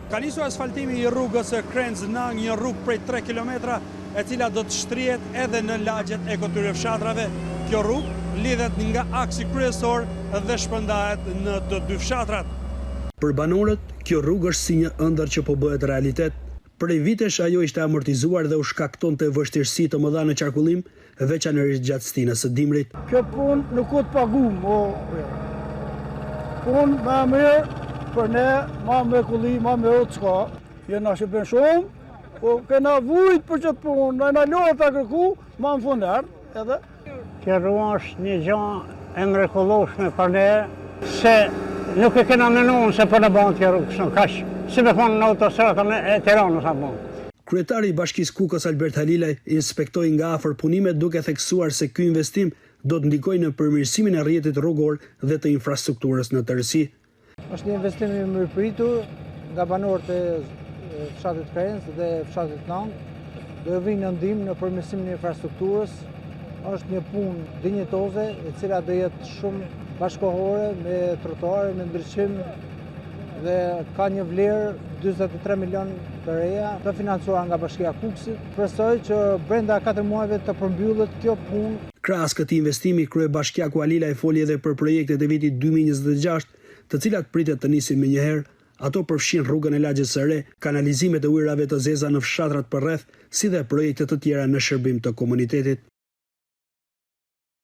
Ka nisur asfaltimi i rrugës Krenz-Nang, një rrugë prej 3 kilometra, e cila do të shtrihet edhe në lagjet e këtyre fshatrave. Kjo rrugë lidhet nga aksi kryesor dhe shpërndahet në të dy fshatrat. Për banorët, kjo rrugë është si një ëndër që po bëhet realitet. Prej vitesh ajo ishte amortizuar dhe u shkaktonte vështirësi të mëdha në qarkullim, veçanërisht gjatë stinës së dimrit. Kjo punë nuk u të pagum, punë më mirë për ne, ma me kulli, ma me o të s'ka. Jena shqipen shumë, po kena vujt për qëtë punë, në lorë të kërku, ma më funder, edhe. Kjo rrugë është një gjanë e mrekullueshme për ne, se nuk e kena menuar se për në banë kjo rrugë kështu kaq. Si me thonë në autostradën e Tiranës apo. Kryetari i Bashkisë Kukës Albert Halilaj inspektoi nga afër punimet duke theksuar se ky investim do të ndikojë në përmirësimin e rrjetit rrugor dhe të infrastrukturës në tërësi. Është një investim i mirëpritur nga banorët e fshatit Krenz dhe fshatit Nang. Do vinë në ndihmë në përmirësimin e infrastrukturës. Është një punë dinjitoze e cila do jetë shumë bashkëkohore me trotuare, me ndriçim dhe ka një vlerë 43 milion të reja të financuar nga Bashkia Kukësit. Presoj që brenda 4 muajve të përmbyllet kjo punë. Krahas këtij investimi, kryebashkiaku Halilaj foli edhe për projektet e vitit 2026, të cilat pritet të nisin më njëherë. Ato përfshin rrugën e lagjes së re, kanalizimet e ujërave të zeza në fshatrat përreth, si dhe projekte të tjera në shërbim të komunitetit.